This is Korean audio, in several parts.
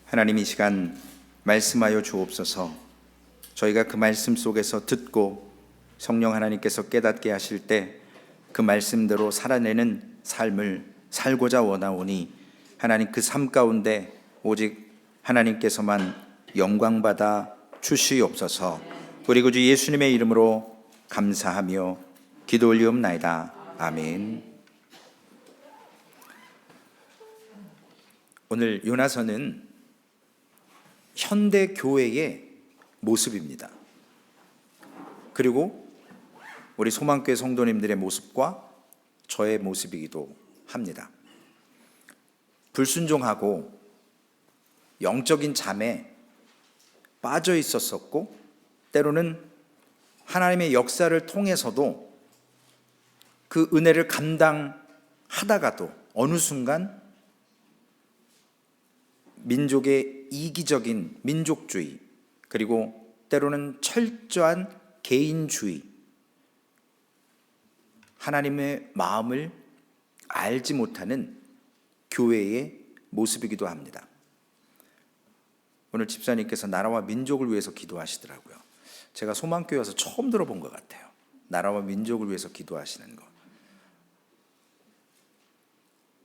하나님, 이 시간 말씀하여 주옵소서. 저희가 그 말씀 속에서 듣고 성령 하나님께서 깨닫게 하실 때 그 말씀대로 살아내는 삶을 살고자 원하오니 하나님, 그 삶 가운데 오직 하나님께서만 영광받아 주시옵소서. 우리 구주 예수님의 이름으로 감사하며 기도 올리옵나이다. 아멘. 오늘 요나서는 현대 교회의 모습입니다. 그리고 우리 소망교회 성도님들의 모습과 저의 모습이기도 합니다. 불순종하고 영적인 잠에 빠져 있었었고, 때로는 하나님의 역사를 통해서도 그 은혜를 감당하다가도 어느 순간 민족의 이기적인 민족주의, 그리고 때로는 철저한 개인주의, 하나님의 마음을 알지 못하는 교회의 모습이기도 합니다. 오늘 집사님께서 나라와 민족을 위해서 기도하시더라고요. 제가 소망교회 와서 처음 들어본 것 같아요. 나라와 민족을 위해서 기도하시는 것.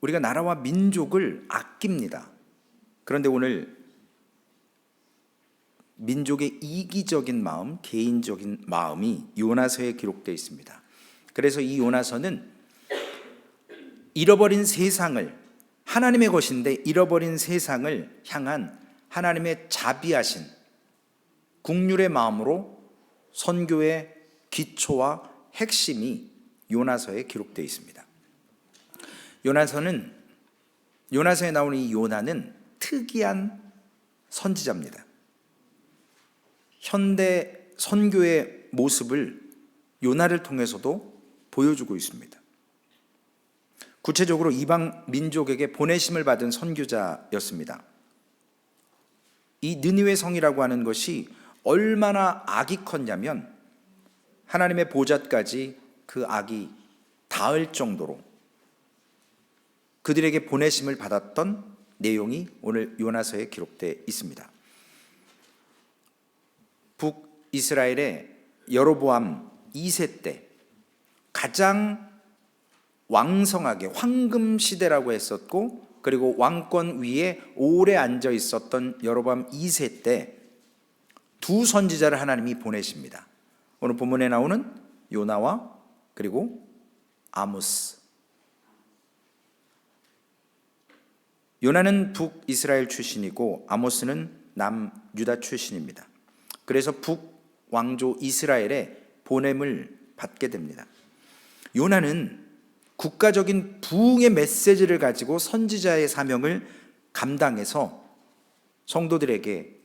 우리가 나라와 민족을 아낍니다. 그런데 오늘 민족의 이기적인 마음, 개인적인 마음이 요나서에 기록되어 있습니다. 그래서 이 요나서는 잃어버린 세상을, 하나님의 것인데 잃어버린 세상을 향한 하나님의 자비하신 국률의 마음으로 선교의 기초와 핵심이 요나서에 기록되어 있습니다. 요나서에 나오는 이 요나는 특이한 선지자입니다. 현대 선교의 모습을 요나를 통해서도 보여주고 있습니다. 구체적으로 이방 민족에게 보내심을 받은 선교자였습니다. 이 느니웨 성이라고 하는 것이 얼마나 악이 컸냐면 하나님의 보좌까지 그 악이 닿을 정도로 그들에게 보내심을 받았던 내용이 오늘 요나서에 기록되어 있습니다. 북이스라엘의 여로보암 2세 때 가장 왕성하게 황금 시대라고 했었고, 그리고 왕권 위에 오래 앉아 있었던 여로보암 2세 때 두 선지자를 하나님이 보내십니다. 오늘 본문에 나오는 요나와 그리고 아모스. 요나는 북이스라엘 출신이고 아모스는 남유다 출신입니다. 그래서 북왕조 이스라엘의 보냄을 받게 됩니다. 요나는 국가적인 부흥의 메시지를 가지고 선지자의 사명을 감당해서 성도들에게,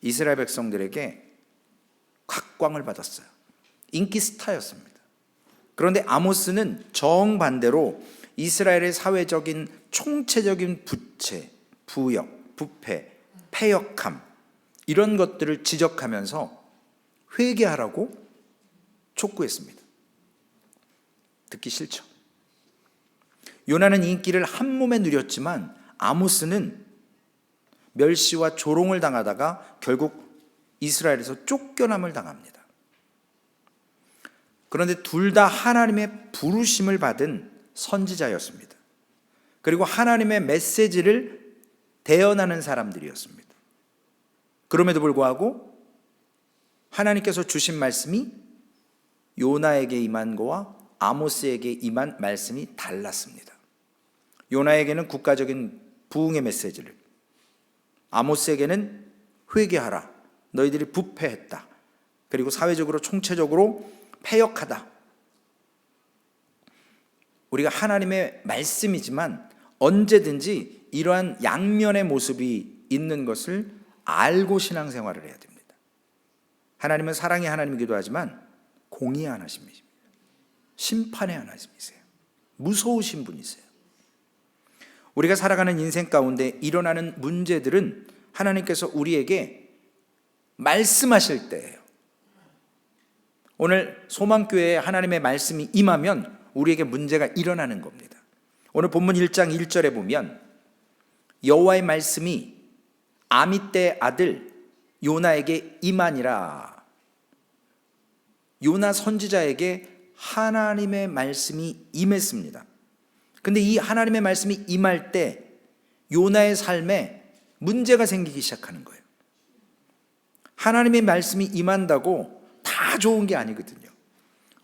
이스라엘 백성들에게 각광을 받았어요. 인기 스타였습니다. 그런데 아모스는 정반대로 이스라엘의 사회적인 총체적인 부채, 부역, 부패, 패역함, 이런 것들을 지적하면서 회개하라고 촉구했습니다. 듣기 싫죠. 요나는 인기를 한 몸에 누렸지만 아모스는 멸시와 조롱을 당하다가 결국 이스라엘에서 쫓겨남을 당합니다. 그런데 둘 다 하나님의 부르심을 받은 선지자였습니다. 그리고 하나님의 메시지를 대언하는 사람들이었습니다. 그럼에도 불구하고 하나님께서 주신 말씀이 요나에게 임한 거와 아모스에게 임한 말씀이 달랐습니다. 요나에게는 국가적인 부흥의 메시지를, 아모스에게는 회개하라, 너희들이 부패했다, 그리고 사회적으로 총체적으로 패역하다. 우리가 하나님의 말씀이지만 언제든지 이러한 양면의 모습이 있는 것을 알고 신앙생활을 해야 됩니다. 하나님은 사랑의 하나님이기도 하지만 공의의 하나님이십니다. 심판의 하나님이세요. 무서우신 분이세요. 우리가 살아가는 인생 가운데 일어나는 문제들은 하나님께서 우리에게 말씀하실 때예요. 오늘 소망교회에 하나님의 말씀이 임하면 우리에게 문제가 일어나는 겁니다. 오늘 본문 1장 1절에 보면 여호와의 말씀이 아미떼의 아들 요나에게 임하니라. 요나 선지자에게 하나님의 말씀이 임했습니다. 근데 이 하나님의 말씀이 임할 때 요나의 삶에 문제가 생기기 시작하는 거예요. 하나님의 말씀이 임한다고 다 좋은 게 아니거든요.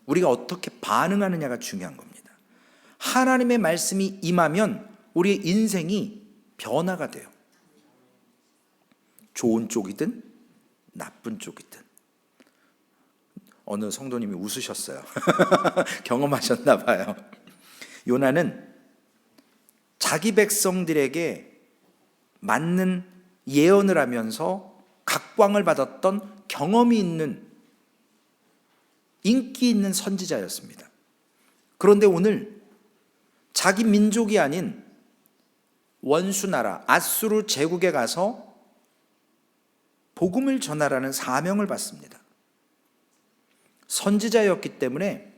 우리가 어떻게 반응하느냐가 중요한 겁니다. 하나님의 말씀이 임하면 우리의 인생이 변화가 돼요. 좋은 쪽이든 나쁜 쪽이든. 어느 성도님이 웃으셨어요. 경험하셨나 봐요. 요나는 자기 백성들에게 맞는 예언을 하면서 각광을 받았던 경험이 있는, 인기 있는 선지자였습니다. 그런데 오늘 자기 민족이 아닌 원수나라 아수르 제국에 가서 복음을 전하라는 사명을 받습니다. 선지자였기 때문에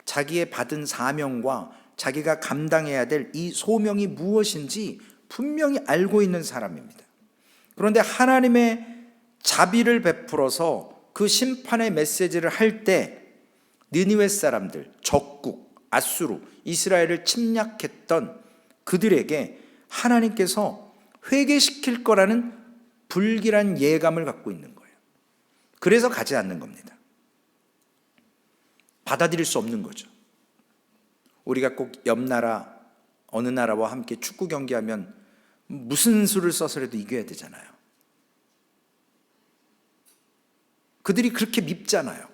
자기의 받은 사명과 자기가 감당해야 될 이 소명이 무엇인지 분명히 알고 있는 사람입니다. 그런데 하나님의 자비를 베풀어서 그 심판의 메시지를 할 때 느니웨 사람들, 적국, 아수르, 이스라엘을 침략했던 그들에게 하나님께서 회개시킬 거라는 불길한 예감을 갖고 있는 거예요. 그래서 가지 않는 겁니다. 받아들일 수 없는 거죠. 우리가 꼭 옆 나라, 어느 나라와 함께 축구 경기하면 무슨 수를 써서라도 이겨야 되잖아요. 그들이 그렇게 밉잖아요.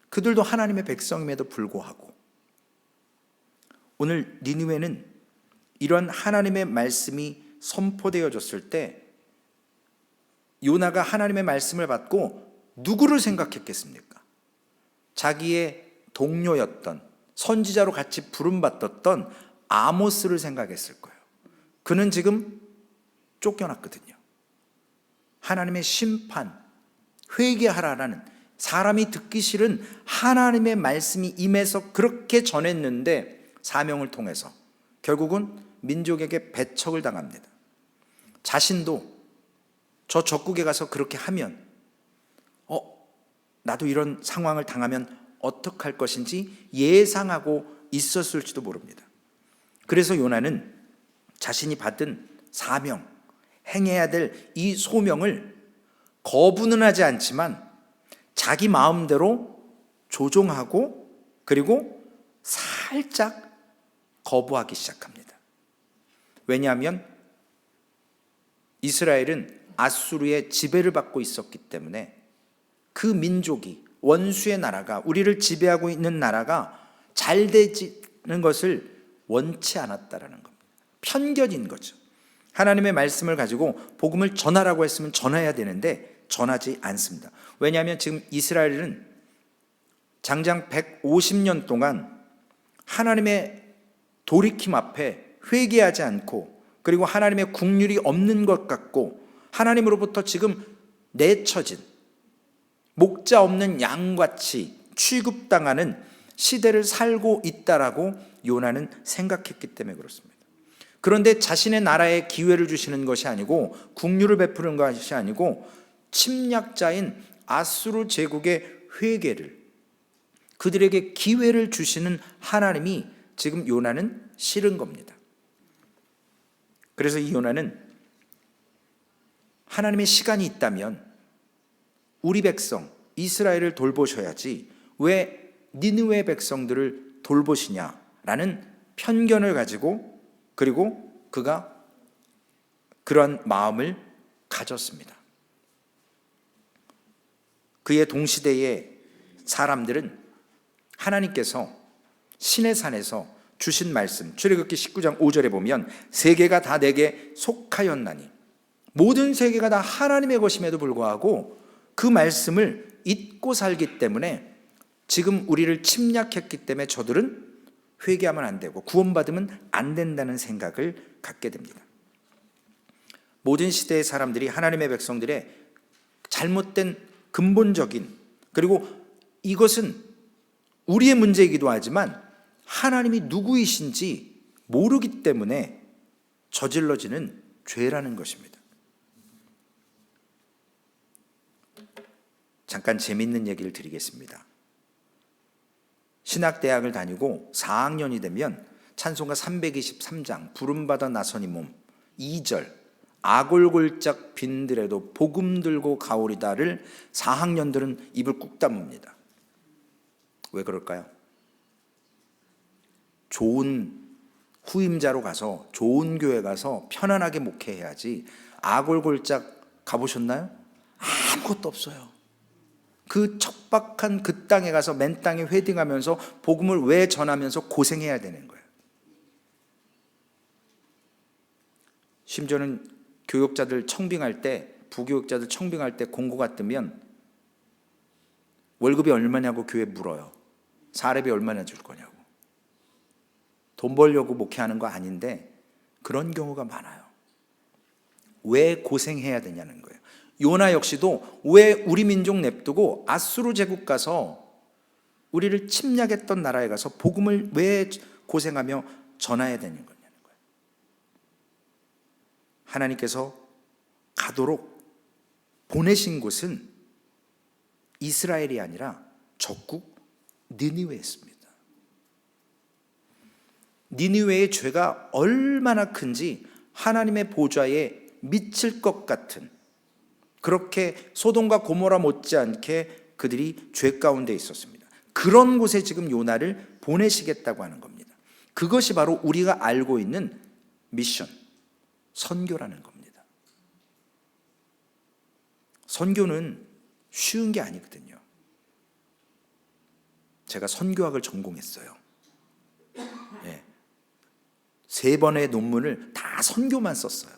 그들도 하나님의 백성임에도 불구하고. 오늘 니느웨는 이런 하나님의 말씀이 선포되어졌을 때 요나가 하나님의 말씀을 받고 누구를 생각했겠습니까? 자기의 동료였던, 선지자로 같이 부름받았던 아모스를 생각했을 거예요. 그는 지금 쫓겨났거든요. 하나님의 심판, 회개하라라는, 사람이 듣기 싫은 하나님의 말씀이 임해서 그렇게 전했는데 사명을 통해서 결국은 민족에게 배척을 당합니다. 자신도 저 적국에 가서 그렇게 하면 나도 이런 상황을 당하면 어떡할 것인지 예상하고 있었을지도 모릅니다. 그래서 요나는 자신이 받은 사명, 행해야 될 이 소명을 거부는 하지 않지만 자기 마음대로 조종하고 그리고 살짝 거부하기 시작합니다. 왜냐하면 이스라엘은 아수르의 지배를 받고 있었기 때문에 그 민족이, 원수의 나라가, 우리를 지배하고 있는 나라가 잘 되는 것을 원치 않았다라는 겁니다. 편견인 거죠. 하나님의 말씀을 가지고 복음을 전하라고 했으면 전해야 되는데 전하지 않습니다. 왜냐하면 지금 이스라엘은 장장 150년 동안 하나님의 돌이킴 앞에 회개하지 않고 그리고 하나님의 국률이 없는 것 같고 하나님으로부터 지금 내쳐진 목자 없는 양같이 취급당하는 시대를 살고 있다라고 요나는 생각했기 때문에 그렇습니다. 그런데 자신의 나라에 기회를 주시는 것이 아니고 국류를 베푸는 것이 아니고 침략자인 아수르 제국의 회개를, 그들에게 기회를 주시는 하나님이 지금 요나는 싫은 겁니다. 그래서 이 요나는 하나님의 시간이 있다면 우리 백성 이스라엘을 돌보셔야지 왜 니느웨 백성들을 돌보시냐라는 편견을 가지고 그리고 그가 그런 마음을 가졌습니다. 그의 동시대의 사람들은 하나님께서 시내산에서 주신 말씀, 출애굽기 19장 5절에 보면 세계가 다 내게 속하였나니, 모든 세계가 다 하나님의 것임에도 불구하고 그 말씀을 잊고 살기 때문에 지금 우리를 침략했기 때문에 저들은 회개하면 안 되고 구원받으면 안 된다는 생각을 갖게 됩니다. 모든 시대의 사람들이 하나님의 백성들의 잘못된 근본적인, 그리고 이것은 우리의 문제이기도 하지만 하나님이 누구이신지 모르기 때문에 저질러지는 죄라는 것입니다. 잠깐 재밌는 얘기를 드리겠습니다. 신학대학을 다니고 4학년이 되면 찬송가 323장 부름받아 나서니 몸 2절 아골골짝 빈들에도 복음 들고 가오리다를 4학년들은 입을 꾹 다뭅니다. 왜 그럴까요? 좋은 후임자로 가서 좋은 교회 가서 편안하게 목회해야지 아골골짝 가보셨나요? 아무것도 없어요. 그 척박한 그 땅에 가서 맨 땅에 회딩하면서 복음을 왜 전하면서 고생해야 되는 거예요. 심지어는 교육자들 청빙할 때, 부교육자들 청빙할 때 공고가 뜨면 월급이 얼마냐고 교회 물어요. 사례비 얼마나 줄 거냐고. 돈 벌려고 목회하는 거 아닌데 그런 경우가 많아요. 왜 고생해야 되냐는 거예요. 요나 역시도 왜 우리 민족 냅두고 아수르 제국 가서 우리를 침략했던 나라에 가서 복음을 왜 고생하며 전해야 되는 거냐는 거예요. 하나님께서 가도록 보내신 곳은 이스라엘이 아니라 적국 니느웨였습니다. 니느웨의 죄가 얼마나 큰지 하나님의 보좌에 미칠 것 같은, 그렇게 소돔과 고모라 못지않게 그들이 죄 가운데 있었습니다. 그런 곳에 지금 요나를 보내시겠다고 하는 겁니다. 그것이 바로 우리가 알고 있는 미션, 선교라는 겁니다. 선교는 쉬운 게 아니거든요. 제가 선교학을 전공했어요. 3번의 논문을 다 선교만 썼어요.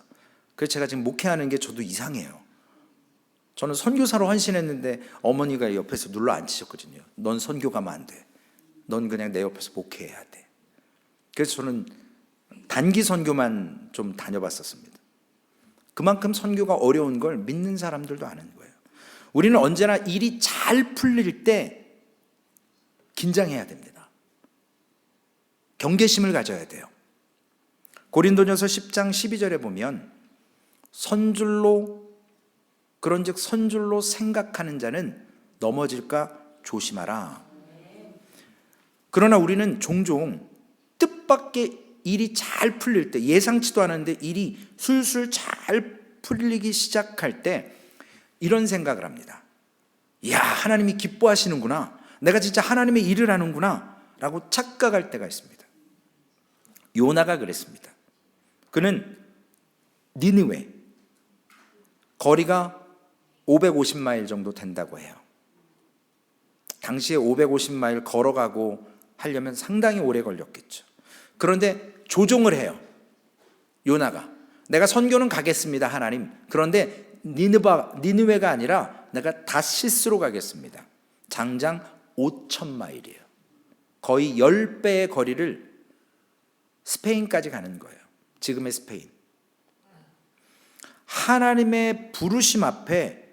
그래서 제가 지금 목회하는 게 저도 이상해요. 저는 선교사로 헌신했는데 어머니가 옆에서 눌러 앉히셨거든요. 넌 선교 가면 안 돼. 넌 그냥 내 옆에서 목회해야 돼. 그래서 저는 단기 선교만 좀 다녀봤었습니다. 그만큼 선교가 어려운 걸 믿는 사람들도 아는 거예요. 우리는 언제나 일이 잘 풀릴 때 긴장해야 됩니다. 경계심을 가져야 돼요. 고린도전서 10장 12절에 보면 그런즉 선줄로 생각하는 자는 넘어질까 조심하라. 그러나 우리는 종종 뜻밖의 일이 잘 풀릴 때, 예상치도 않았는데 일이 술술 잘 풀리기 시작할 때 이런 생각을 합니다. 이야, 하나님이 기뻐하시는구나, 내가 진짜 하나님의 일을 하는구나 라고 착각할 때가 있습니다. 요나가 그랬습니다. 그는 니느웨, 거리가 550마일 정도 된다고 해요. 당시에 550마일 걸어가고 하려면 상당히 오래 걸렸겠죠. 그런데 조종을 해요. 요나가 내가 선교는 가겠습니다 하나님, 그런데 니느웨가 아니라 내가 다시스로 가겠습니다. 장장 5,000마일이에요. 거의 10배의 거리를 스페인까지 가는 거예요. 지금의 스페인. 하나님의 부르심 앞에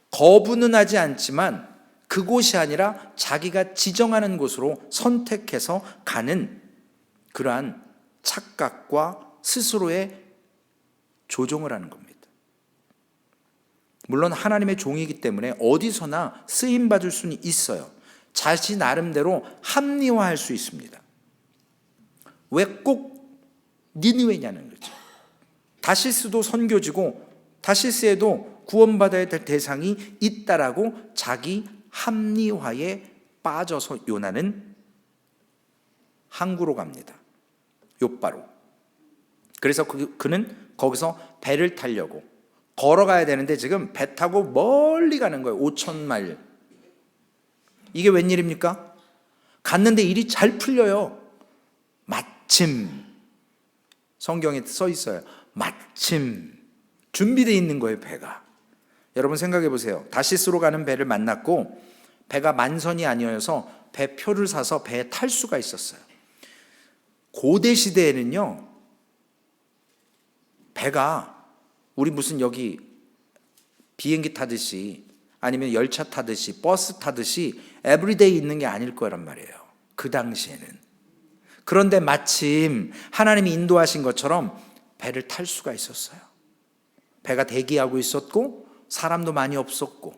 거부는 하지 않지만 그곳이 아니라 자기가 지정하는 곳으로 선택해서 가는 그러한 착각과 스스로의 조종을 하는 겁니다. 물론 하나님의 종이기 때문에 어디서나 쓰임받을 수는 있어요. 자신 나름대로 합리화할 수 있습니다. 왜 꼭 니느웨냐는 거죠. 다시스도 선교지고 다시스에도 구원받아야 될 대상이 있다라고 자기 합리화에 빠져서 요나는 항구로 갑니다. 욥바로. 그래서 그는 거기서 배를 타려고 걸어가야 되는데 지금 배 타고 멀리 가는 거예요. 5,000마일. 이게 웬일입니까? 갔는데 일이 잘 풀려요. 마침, 성경에 써 있어요. 마침 준비되어 있는 거예요, 배가. 여러분 생각해 보세요. 다시스로 가는 배를 만났고 배가 만선이 아니어서 배표를 사서 배에 탈 수가 있었어요. 고대 시대에는요, 배가 우리 무슨 여기 비행기 타듯이 아니면 열차 타듯이 버스 타듯이 에브리데이 있는 게 아닐 거란 말이에요. 그 당시에는. 그런데 마침 하나님이 인도하신 것처럼 배를 탈 수가 있었어요. 배가 대기하고 있었고 사람도 많이 없었고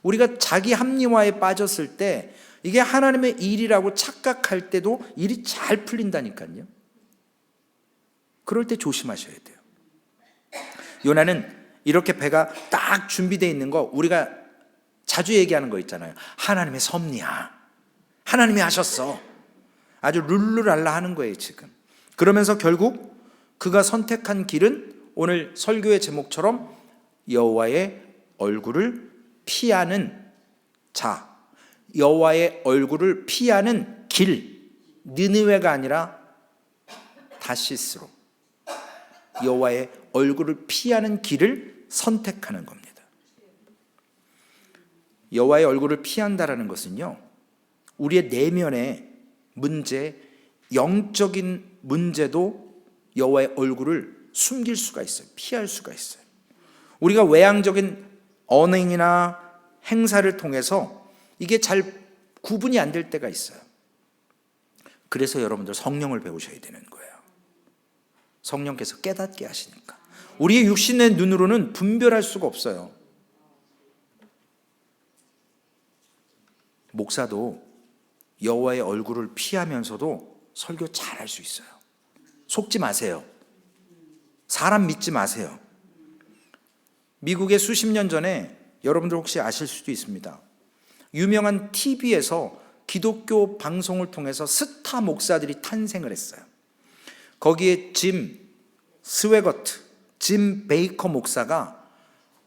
우리가 자기 합리화에 빠졌을 때 이게 하나님의 일이라고 착각할 때도 일이 잘 풀린다니까요. 그럴 때 조심하셔야 돼요. 요나는 이렇게 배가 딱 준비되어 있는 거, 우리가 자주 얘기하는 거 있잖아요. 하나님의 섭리야, 하나님이 하셨어. 아주 룰루랄라 하는 거예요 지금. 그러면서 결국 그가 선택한 길은 오늘 설교의 제목처럼 여호와의 얼굴을 피하는 자, 여호와의 얼굴을 피하는 길, 느느웨가 아니라 다시스로 여호와의 얼굴을 피하는 길을 선택하는 겁니다. 여호와의 얼굴을 피한다라는 것은요, 우리의 내면의 문제, 영적인 문제도 여호와의 얼굴을 숨길 수가 있어요. 피할 수가 있어요. 우리가 외향적인 언행이나 행사를 통해서 이게 잘 구분이 안 될 때가 있어요. 그래서 여러분들 성령을 배우셔야 되는 거예요. 성령께서 깨닫게 하시니까. 우리의 육신의 눈으로는 분별할 수가 없어요. 목사도 여호와의 얼굴을 피하면서도 설교 잘할 수 있어요. 속지 마세요. 사람 믿지 마세요. 미국에 수십 년 전에 여러분들 혹시 아실 수도 있습니다. 유명한 TV에서 기독교 방송을 통해서 스타 목사들이 탄생을 했어요. 거기에 짐 스웨거트, 짐 베이커 목사가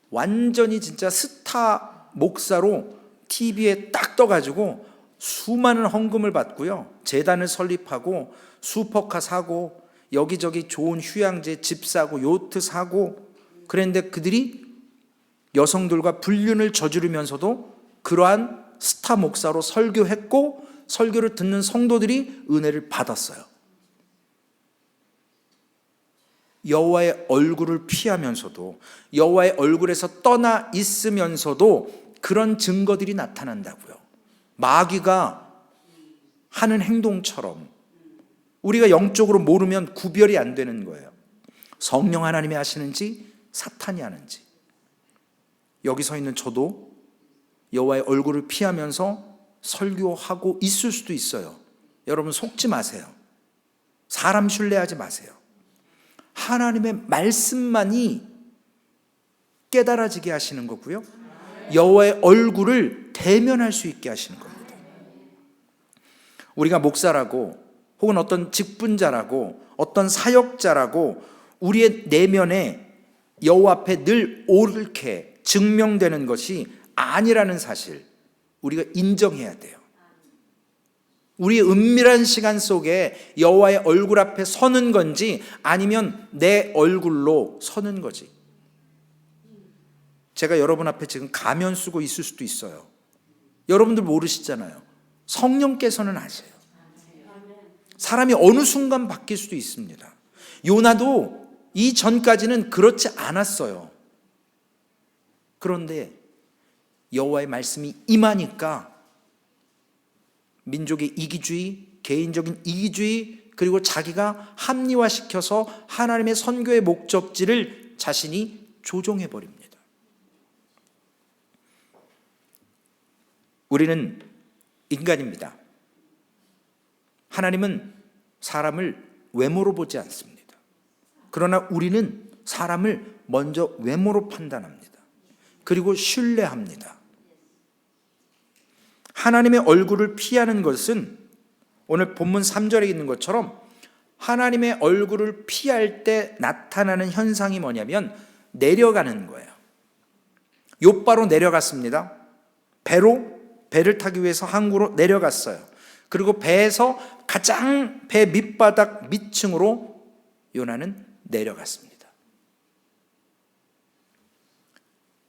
완전히 진짜 스타 목사로 TV에 딱 떠가지고 수많은 헌금을 받고요, 재단을 설립하고 슈퍼카 사고 여기저기 좋은 휴양지 집 사고 요트 사고, 그랬는데 그들이 여성들과 불륜을 저지르면서도 그러한 스타 목사로 설교했고 설교를 듣는 성도들이 은혜를 받았어요. 여호와의 얼굴을 피하면서도, 여호와의 얼굴에서 떠나 있으면서도 그런 증거들이 나타난다고요. 마귀가 하는 행동처럼 우리가 영적으로 모르면 구별이 안 되는 거예요. 성령 하나님이 하시는지 사탄이 하는지. 여기 서 있는 저도 여호와의 얼굴을 피하면서 설교하고 있을 수도 있어요. 여러분 속지 마세요. 사람 신뢰하지 마세요. 하나님의 말씀만이 깨달아지게 하시는 거고요, 여호와의 얼굴을 대면할 수 있게 하시는 겁니다. 우리가 목사라고 혹은 어떤 직분자라고 어떤 사역자라고 우리의 내면에 여호와 앞에 늘 옳게 증명되는 것이 아니라는 사실 우리가 인정해야 돼요. 우리의 은밀한 시간 속에 여호와의 얼굴 앞에 서는 건지 아니면 내 얼굴로 서는 거지. 제가 여러분 앞에 지금 가면 쓰고 있을 수도 있어요. 여러분들 모르시잖아요. 성령께서는 아세요. 사람이 어느 순간 바뀔 수도 있습니다. 요나도 이전까지는 그렇지 않았어요. 그런데 여호와의 말씀이 임하니까 민족의 이기주의, 개인적인 이기주의, 그리고 자기가 합리화시켜서 하나님의 선교의 목적지를 자신이 조종해 버립니다. 우리는 인간입니다. 하나님은 사람을 외모로 보지 않습니다. 그러나 우리는 사람을 먼저 외모로 판단합니다. 그리고 신뢰합니다. 하나님의 얼굴을 피하는 것은 오늘 본문 3절에 있는 것처럼 하나님의 얼굴을 피할 때 나타나는 현상이 뭐냐면 내려가는 거예요. 욥바로 내려갔습니다. 배를 타기 위해서 항구로 내려갔어요. 그리고 배에서 가장 배 밑바닥 밑층으로 요나는 내려갔습니다.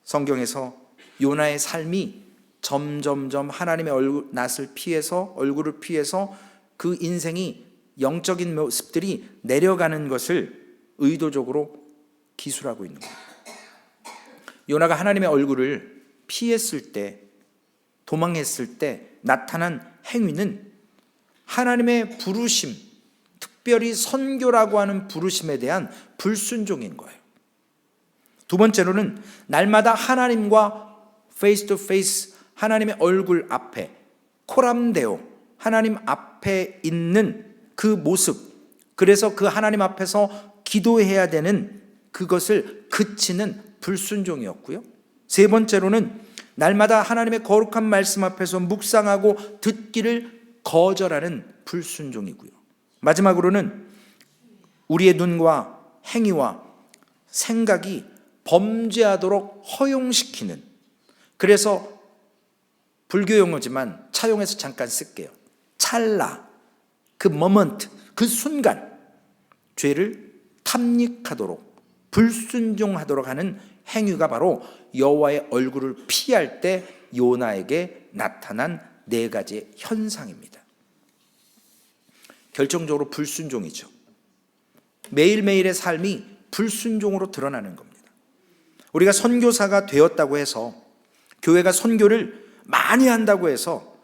성경에서 요나의 삶이 점점점 하나님의 낯을 피해서, 얼굴을 피해서 그 인생이 영적인 모습들이 내려가는 것을 의도적으로 기술하고 있는 거예요. 요나가 하나님의 얼굴을 피했을 때, 도망했을 때 나타난 행위는 하나님의 부르심, 특별히 선교라고 하는 부르심에 대한 불순종인 거예요. 두 번째로는 날마다 하나님과 페이스 투 페이스 하나님의 얼굴 앞에 코람데오 하나님 앞에 있는 그 모습, 그래서 그 하나님 앞에서 기도해야 되는 그것을 그치는 불순종이었고요. 세 번째로는 날마다 하나님의 거룩한 말씀 앞에서 묵상하고 듣기를 거절하는 불순종이고요. 마지막으로는 우리의 눈과 행위와 생각이 범죄하도록 허용시키는, 그래서 불교 용어지만 차용해서 잠깐 쓸게요. 찰나, 그 모먼트, 그 순간 죄를 탐닉하도록 불순종하도록 하는 행위가 바로 여호와의 얼굴을 피할 때 요나에게 나타난 네 가지의 현상입니다. 결정적으로 불순종이죠. 매일매일의 삶이 불순종으로 드러나는 겁니다. 우리가 선교사가 되었다고 해서, 교회가 선교를 많이 한다고 해서,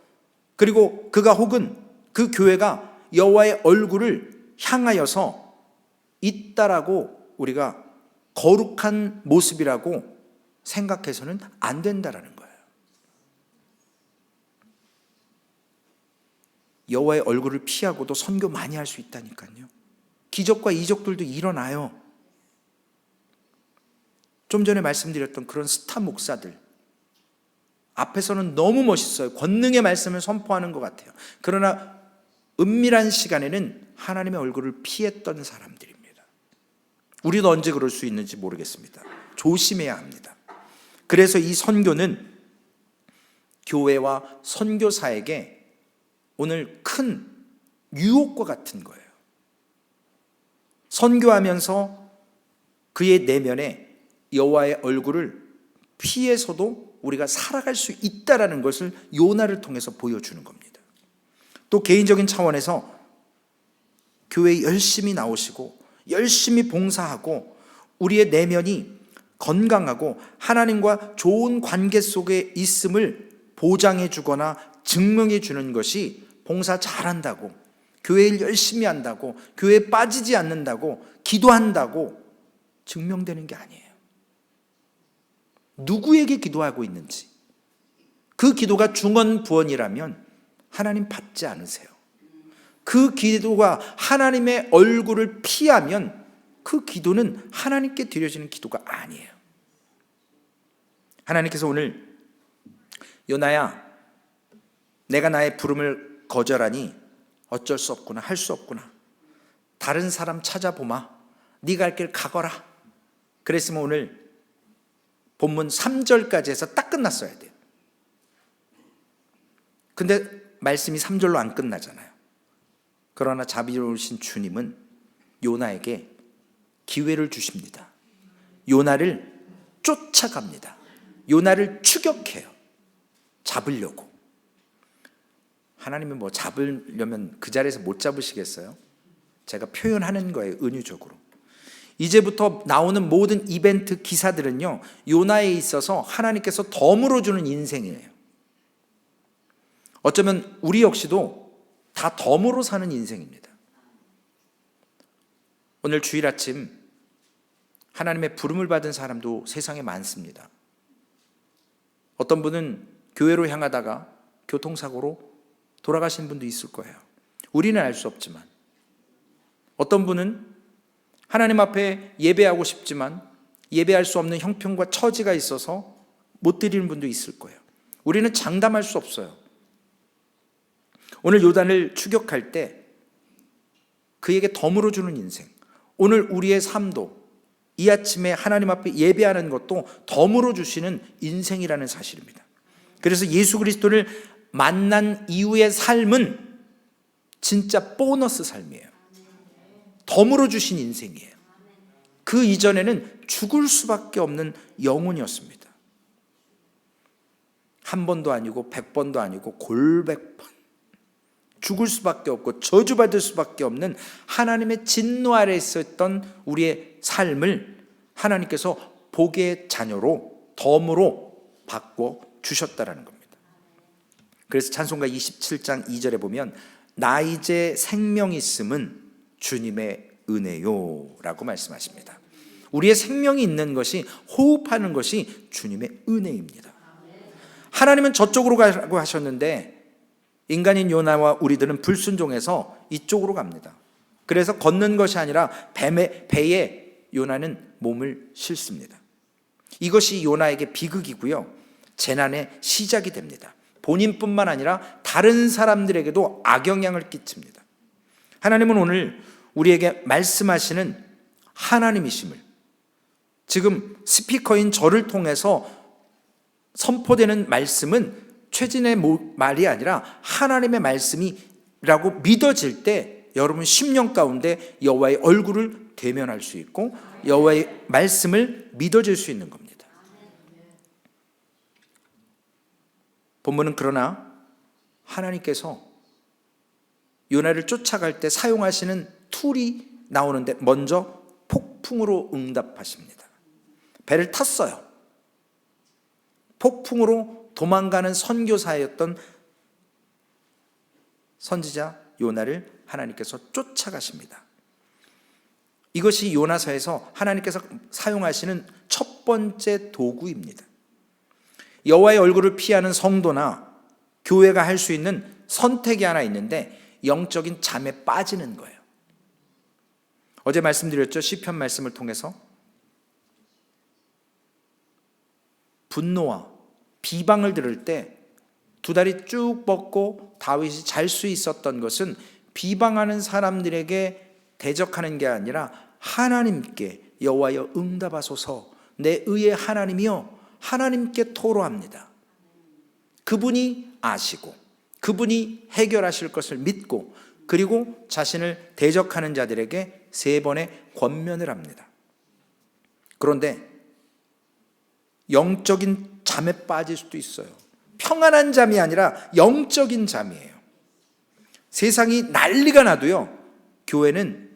그리고 그가 혹은 그 교회가 여호와의 얼굴을 향하여서 있다라고 우리가 거룩한 모습이라고 생각해서는 안 된다라는 거예요. 여호와의 얼굴을 피하고도 선교 많이 할 수 있다니까요. 기적과 이적들도 일어나요. 좀 전에 말씀드렸던 그런 스타 목사들 앞에서는 너무 멋있어요. 권능의 말씀을 선포하는 것 같아요. 그러나 은밀한 시간에는 하나님의 얼굴을 피했던 사람들입니다. 우리도 언제 그럴 수 있는지 모르겠습니다. 조심해야 합니다. 그래서 이 선교는 교회와 선교사에게 오늘 큰 유혹과 같은 거예요. 선교하면서 그의 내면에 여호와의 얼굴을 피해서도 우리가 살아갈 수 있다라는 것을 요나를 통해서 보여주는 겁니다. 또 개인적인 차원에서 교회에 열심히 나오시고 열심히 봉사하고 우리의 내면이 건강하고 하나님과 좋은 관계 속에 있음을 보장해 주거나 증명해 주는 것이 봉사 잘한다고, 교회 일 열심히 한다고, 교회에 빠지지 않는다고, 기도한다고 증명되는 게 아니에요. 누구에게 기도하고 있는지, 그 기도가 중언부언이라면 하나님 받지 않으세요. 그 기도가 하나님의 얼굴을 피하면 그 기도는 하나님께 드려지는 기도가 아니에요. 하나님께서 오늘 요나야, 내가 나의 부름을 거절하니 어쩔 수 없구나, 할 수 없구나, 다른 사람 찾아보마, 네가 갈 길 가거라. 그랬으면 오늘 본문 3절까지 해서 딱 끝났어야 돼요. 근데 말씀이 3절로 안 끝나잖아요. 그러나 자비로우신 주님은 요나에게 기회를 주십니다. 요나를 쫓아갑니다. 요나를 추격해요. 잡으려고. 하나님은 뭐 잡으려면 그 자리에서 못 잡으시겠어요? 제가 표현하는 거예요, 은유적으로. 이제부터 나오는 모든 이벤트 기사들은요, 요나에 있어서 하나님께서 덤으로 주는 인생이에요. 어쩌면 우리 역시도 다 덤으로 사는 인생입니다. 오늘 주일 아침 하나님의 부름을 받은 사람도 세상에 많습니다. 어떤 분은 교회로 향하다가 교통사고로 돌아가신 분도 있을 거예요. 우리는 알 수 없지만, 어떤 분은 하나님 앞에 예배하고 싶지만 예배할 수 없는 형편과 처지가 있어서 못 드리는 분도 있을 거예요. 우리는 장담할 수 없어요. 오늘 요단을 추격할 때 그에게 덤으로 주는 인생, 오늘 우리의 삶도 이 아침에 하나님 앞에 예배하는 것도 덤으로 주시는 인생이라는 사실입니다. 그래서 예수 그리스도를 만난 이후의 삶은 진짜 보너스 삶이에요. 덤으로 주신 인생이에요. 그 이전에는 죽을 수밖에 없는 영혼이었습니다. 한 번도 아니고 100번도 아니고 골백번 죽을 수밖에 없고 저주받을 수밖에 없는 하나님의 진노 아래 있었던 우리의 삶을 하나님께서 복의 자녀로 덤으로 바꿔 주셨다라는 겁니다. 그래서 찬송가 27장 2절에 보면 나 이제 생명 있음은 주님의 은혜요 라고 말씀하십니다. 우리의 생명이 있는 것이, 호흡하는 것이 주님의 은혜입니다. 하나님은 저쪽으로 가라고 하셨는데 인간인 요나와 우리들은 불순종해서 이쪽으로 갑니다. 그래서 걷는 것이 아니라 배에 요나는 몸을 싣습니다. 이것이 요나에게 비극이고요, 재난의 시작이 됩니다. 본인뿐만 아니라 다른 사람들에게도 악영향을 끼칩니다. 하나님은 오늘 우리에게 말씀하시는 하나님이심을, 지금 스피커인 저를 통해서 선포되는 말씀은 최진의 말이 아니라 하나님의 말씀이라고 믿어질 때 여러분 심령 가운데 여호와의 얼굴을 대면할 수 있고 여호와의 말씀을 믿어질 수 있는 겁니다. 본문은 그러나 하나님께서 요나를 쫓아갈 때 사용하시는 툴이 나오는데 먼저 폭풍으로 응답하십니다. 배를 탔어요. 폭풍으로 도망가는 선교사였던 선지자 요나를 하나님께서 쫓아가십니다. 이것이 요나서에서 하나님께서 사용하시는 첫 번째 도구입니다. 여호와의 얼굴을 피하는 성도나 교회가 할 수 있는 선택이 하나 있는데 영적인 잠에 빠지는 거예요. 어제 말씀드렸죠. 시편 말씀을 통해서 분노와 비방을 들을 때 두 다리 쭉 뻗고 다윗이 잘 수 있었던 것은 비방하는 사람들에게 대적하는 게 아니라 하나님께 여호와여 응답하소서, 내 의의 하나님이여, 하나님께 토로합니다. 그분이 아시고 그분이 해결하실 것을 믿고 그리고 자신을 대적하는 자들에게 3번의 권면을 합니다. 그런데 영적인 잠에 빠질 수도 있어요. 평안한 잠이 아니라 영적인 잠이에요. 세상이 난리가 나도요, 교회는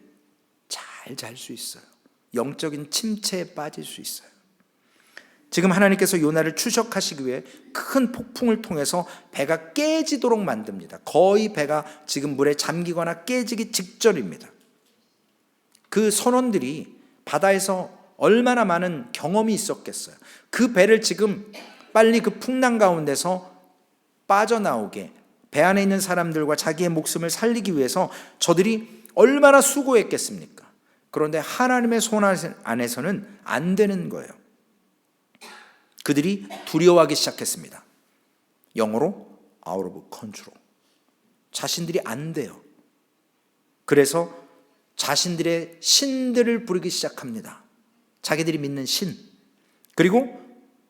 잘 잘 수 있어요. 영적인 침체에 빠질 수 있어요. 지금 하나님께서 요나를 추적하시기 위해 큰 폭풍을 통해서 배가 깨지도록 만듭니다. 거의 배가 지금 물에 잠기거나 깨지기 직전입니다. 그 선원들이 바다에서 얼마나 많은 경험이 있었겠어요. 그 배를 지금 빨리 그 풍랑 가운데서 빠져나오게, 배 안에 있는 사람들과 자기의 목숨을 살리기 위해서 저들이 얼마나 수고했겠습니까? 그런데 하나님의 손 안에서는 안 되는 거예요. 그들이 두려워하기 시작했습니다. 영어로 out of control. 자신들이 안 돼요. 그래서 자신들의 신들을 부르기 시작합니다. 자기들이 믿는 신. 그리고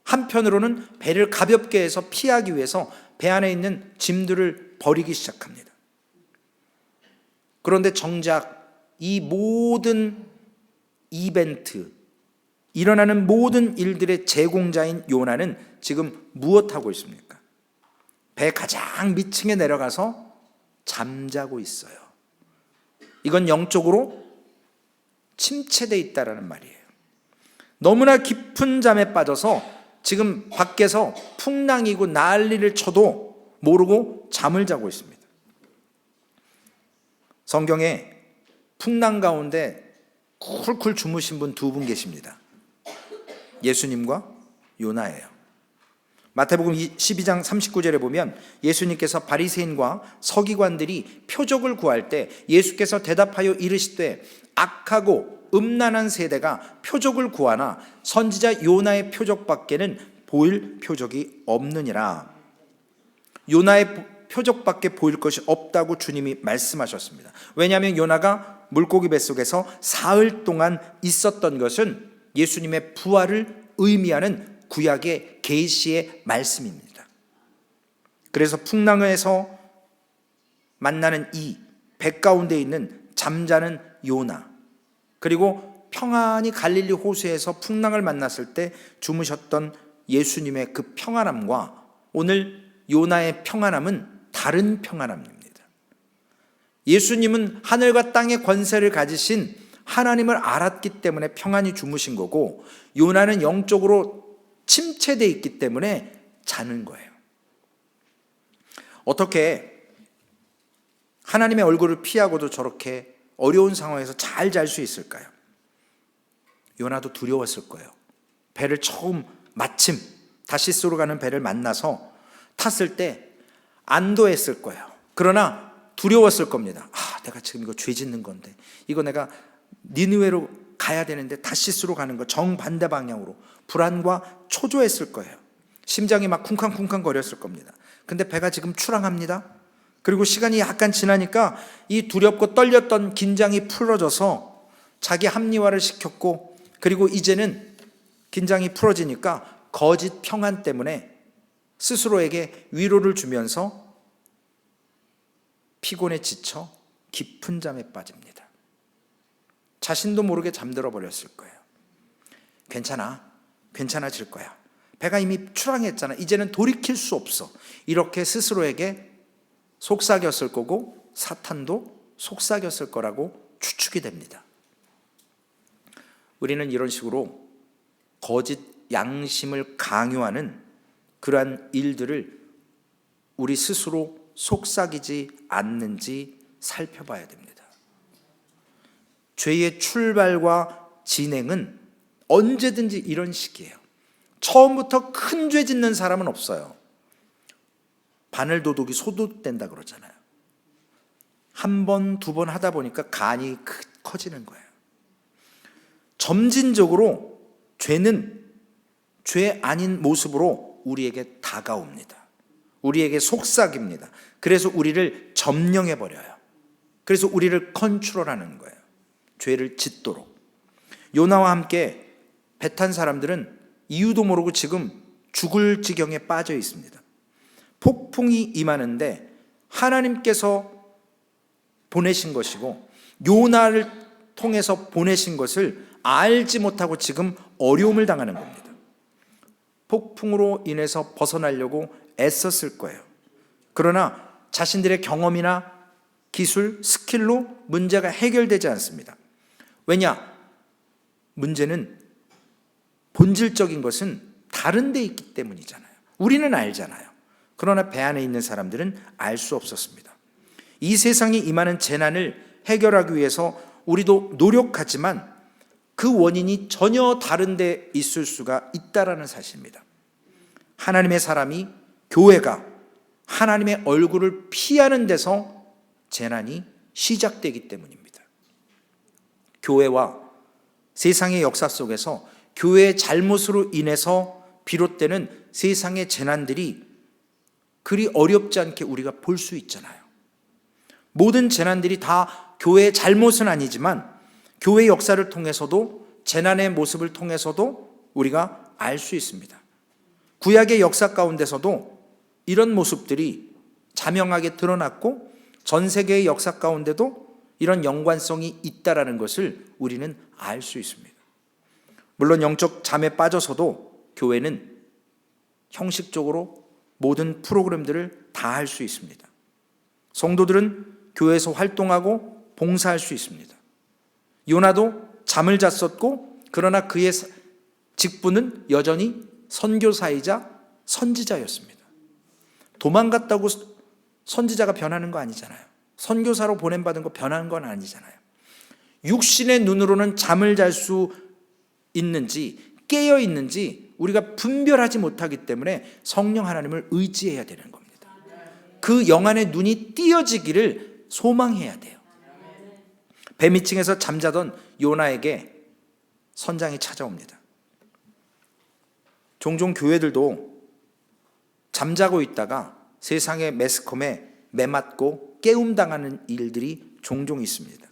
한편으로는 배를 가볍게 해서 피하기 위해서 배 안에 있는 짐들을 버리기 시작합니다. 그런데 정작 이 모든 이벤트, 일어나는 모든 일들의 제공자인 요나는 지금 무엇하고 있습니까? 배 가장 밑층에 내려가서 잠자고 있어요. 이건 영적으로 침체되어 있다라는 말이에요. 너무나 깊은 잠에 빠져서 지금 밖에서 풍랑이고 난리를 쳐도 모르고 잠을 자고 있습니다. 성경에 풍랑 가운데 쿨쿨 주무신 분 2분 계십니다. 예수님과 요나예요. 마태복음 12장 39절에 보면 예수님께서 바리새인과 서기관들이 표적을 구할 때 예수께서 대답하여 이르시되 악하고 음란한 세대가 표적을 구하나 선지자 요나의 표적밖에는 보일 표적이 없느니라. 요나의 표적밖에 보일 것이 없다고 주님이 말씀하셨습니다. 왜냐하면 요나가 물고기 뱃속에서 사흘 동안 있었던 것은 예수님의 부활을 의미하는 구약의 계시의 말씀입니다. 그래서 풍랑에서 만나는 이 배 가운데 있는 잠자는 요나, 그리고 평안히 갈릴리 호수에서 풍랑을 만났을 때 주무셨던 예수님의 그 평안함과 오늘 요나의 평안함은 다른 평안함입니다. 예수님은 하늘과 땅의 권세를 가지신 하나님을 알았기 때문에 평안히 주무신 거고, 요나는 영적으로 침체되어 있기 때문에 자는 거예요. 어떻게 하나님의 얼굴을 피하고도 저렇게 어려운 상황에서 잘 잘 수 있을까요? 요나도 두려웠을 거예요. 배를 처음 마침 다시스로 가는 배를 만나서 탔을 때 안도했을 거예요. 그러나 두려웠을 겁니다. 내가 지금 이거 죄 짓는 건데, 이거 내가 니느웨로 가야 되는데 다시스로 가는 거, 정반대 방향으로. 불안과 초조했을 거예요. 심장이 막 쿵쾅쿵쾅 거렸을 겁니다. 근데 배가 지금 출항합니다. 그리고 시간이 약간 지나니까 이 두렵고 떨렸던 긴장이 풀어져서 자기 합리화를 시켰고, 그리고 이제는 긴장이 풀어지니까 거짓 평안 때문에 스스로에게 위로를 주면서 피곤에 지쳐 깊은 잠에 빠집니다. 자신도 모르게 잠들어 버렸을 거예요. 괜찮아질 거야. 배가 이미 출항했잖아. 이제는 돌이킬 수 없어. 이렇게 스스로에게 속삭였을 거고, 사탄도 속삭였을 거라고 추측이 됩니다. 우리는 이런 식으로 거짓 양심을 강요하는 그러한 일들을 우리 스스로 속삭이지 않는지 살펴봐야 됩니다. 죄의 출발과 진행은 언제든지 이런 식이에요. 처음부터 큰 죄 짓는 사람은 없어요. 바늘도둑이 소도된다 그러잖아요. 한 번, 두 번 하다 보니까 간이 커지는 거예요. 점진적으로 죄는 죄 아닌 모습으로 우리에게 다가옵니다. 우리에게 속삭입니다. 그래서 우리를 점령해버려요. 그래서 우리를 컨트롤하는 거예요. 죄를 짓도록. 요나와 함께 배 탄 사람들은 이유도 모르고 지금 죽을 지경에 빠져 있습니다. 폭풍이 임하는데 하나님께서 보내신 것이고 요나를 통해서 보내신 것을 알지 못하고 지금 어려움을 당하는 겁니다. 폭풍으로 인해서 벗어나려고 애썼을 거예요. 그러나 자신들의 경험이나 기술, 스킬로 문제가 해결되지 않습니다. 왜냐? 문제는 본질적인 것은 다른 데 있기 때문이잖아요. 우리는 알잖아요. 그러나 배 안에 있는 사람들은 알 수 없었습니다. 이 세상에 임하는 재난을 해결하기 위해서 우리도 노력하지만 그 원인이 전혀 다른 데 있을 수가 있다라는 사실입니다. 하나님의 사람이, 교회가 하나님의 얼굴을 피하는 데서 재난이 시작되기 때문입니다. 교회와 세상의 역사 속에서 교회의 잘못으로 인해서 비롯되는 세상의 재난들이 그리 어렵지 않게 우리가 볼 수 있잖아요. 모든 재난들이 다 교회의 잘못은 아니지만 교회의 역사를 통해서도, 재난의 모습을 통해서도 우리가 알 수 있습니다. 구약의 역사 가운데서도 이런 모습들이 자명하게 드러났고 전 세계의 역사 가운데도 이런 연관성이 있다라는 것을 우리는 알 수 있습니다. 물론 영적 잠에 빠져서도 교회는 형식적으로 모든 프로그램들을 다 할 수 있습니다. 성도들은 교회에서 활동하고 봉사할 수 있습니다. 요나도 잠을 잤었고, 그러나 그의 직분은 여전히 선교사이자 선지자였습니다. 도망갔다고 선지자가 변하는 거 아니잖아요. 선교사로 보냄받은 거 변하는 건 아니잖아요. 육신의 눈으로는 잠을 잘 수 있는지 깨어 있는지 우리가 분별하지 못하기 때문에 성령 하나님을 의지해야 되는 겁니다. 그 영안의 눈이 띄어지기를 소망해야 돼요. 배 밑층에서 잠자던 요나에게 선장이 찾아옵니다. 종종 교회들도 잠자고 있다가 세상의 매스컴에 매맞고 깨움당하는 일들이 종종 있습니다.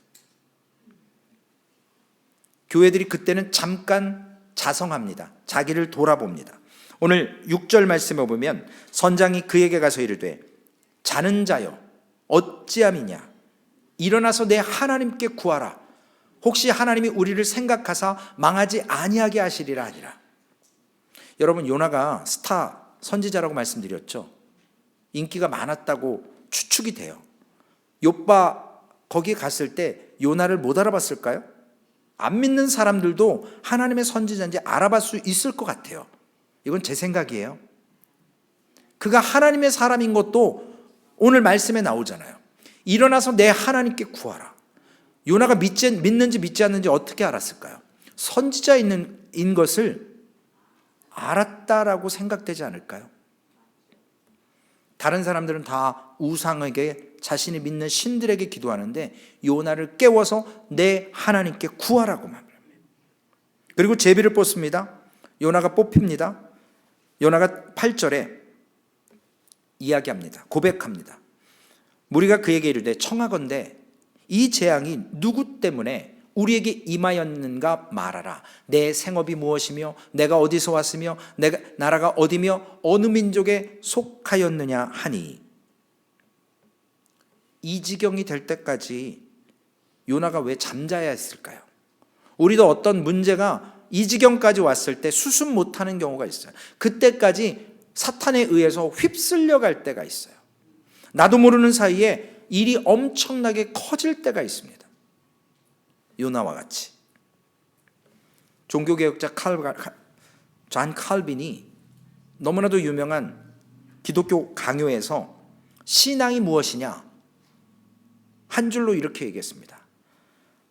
교회들이 그때는 잠깐 자성합니다. 자기를 돌아봅니다. 오늘 6절 말씀에 보면 선장이 그에게 가서 이르되 자는 자여 어찌함이냐, 일어나서 내 하나님께 구하라. 혹시 하나님이 우리를 생각하사 망하지 아니하게 하시리라 하니라. 여러분, 요나가 스타 선지자라고 말씀드렸죠. 인기가 많았다고 추측이 돼요. 욥바 거기 갔을 때 요나를 못 알아봤을까요? 안 믿는 사람들도 하나님의 선지자인지 알아볼 수 있을 것 같아요. 이건 제 생각이에요. 그가 하나님의 사람인 것도 오늘 말씀에 나오잖아요. 일어나서 내 하나님께 구하라. 요나가 믿는지 믿지 않는지 어떻게 알았을까요? 선지자인 것을 알았다라고 생각되지 않을까요? 다른 사람들은 다 우상에게, 자신이 믿는 신들에게 기도하는데 요나를 깨워서 내 하나님께 구하라고 말합니다. 그리고 제비를 뽑습니다. 요나가 뽑힙니다. 요나가 8절에 이야기합니다. 고백합니다. 무리가 그에게 이르되 청하건대 이 재앙이 누구 때문에 우리에게 임하였는가 말하라. 내 생업이 무엇이며 내가 어디서 왔으며 내가 나라가 어디며 어느 민족에 속하였느냐 하니, 이 지경이 될 때까지 요나가 왜 잠자야 했을까요? 우리도 어떤 문제가 이 지경까지 왔을 때 수습 못하는 경우가 있어요. 그때까지 사탄에 의해서 휩쓸려 갈 때가 있어요. 나도 모르는 사이에 일이 엄청나게 커질 때가 있습니다. 요나와 같이. 종교개혁자 존 칼빈이 너무나도 유명한 기독교 강요에서 신앙이 무엇이냐 한 줄로 이렇게 얘기했습니다.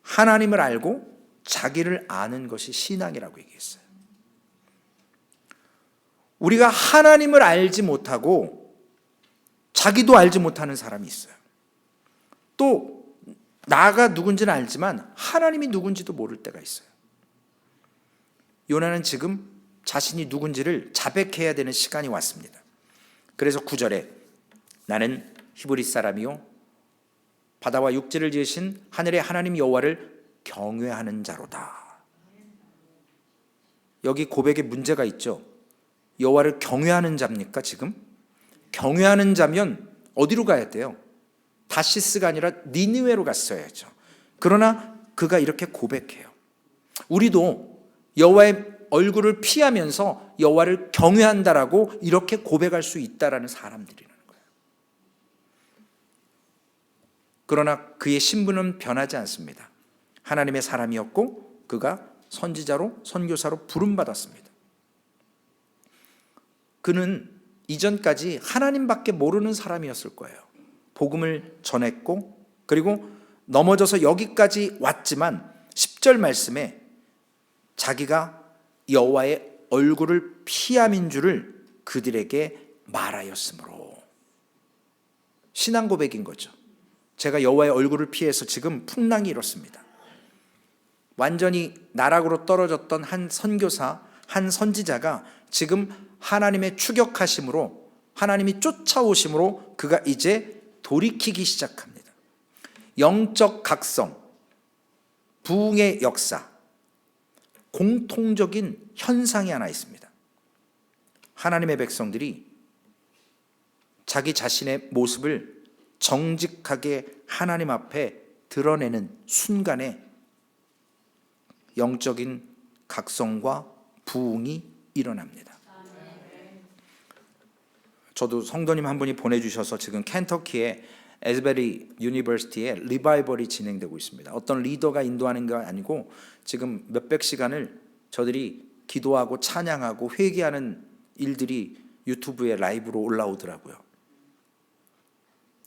하나님을 알고 자기를 아는 것이 신앙이라고 얘기했어요. 우리가 하나님을 알지 못하고 자기도 알지 못하는 사람이 있어요. 또 나가 누군지는 알지만 하나님이 누군지도 모를 때가 있어요. 요나는 지금 자신이 누군지를 자백해야 되는 시간이 왔습니다. 그래서 9절에 나는 히브리 사람이요 바다와 육지를 지으신 하늘의 하나님 여호와를 경외하는 자로다. 여기 고백에 문제가 있죠. 여호와를 경외하는 자입니까 지금? 경외하는 자면 어디로 가야 돼요? 다시스가 아니라 니느웨로 갔어야죠. 그러나 그가 이렇게 고백해요. 우리도 여호와의 얼굴을 피하면서 여호와를 경외한다라고 이렇게 고백할 수 있다라는 사람들이라는 거예요. 그러나 그의 신분은 변하지 않습니다. 하나님의 사람이었고 그가 선지자로 선교사로 부름받았습니다. 그는 이전까지 하나님밖에 모르는 사람이었을 거예요. 복음을 전했고 그리고 넘어져서 여기까지 왔지만 10절 말씀에 자기가 여호와의 얼굴을 피함인 줄을 그들에게 말하였으므로, 신앙 고백인 거죠. 제가 여호와의 얼굴을 피해서 지금 풍랑이 일었습니다. 완전히 나락으로 떨어졌던 한 선교사, 한 선지자가 지금 하나님의 추격하심으로, 하나님이 쫓아오심으로 그가 이제 돌이키기 시작합니다. 영적 각성, 부흥의 역사, 공통적인 현상이 하나 있습니다. 하나님의 백성들이 자기 자신의 모습을 정직하게 하나님 앞에 드러내는 순간에 영적인 각성과 부흥이 일어납니다. 저도 성도님 한 분이 보내주셔서 지금 켄터키의 에즈베리 유니버시티에 리바이벌이 진행되고 있습니다. 어떤 리더가 인도하는 게 아니고 지금 몇백 시간을 저들이 기도하고 찬양하고 회개하는 일들이 유튜브에 라이브로 올라오더라고요.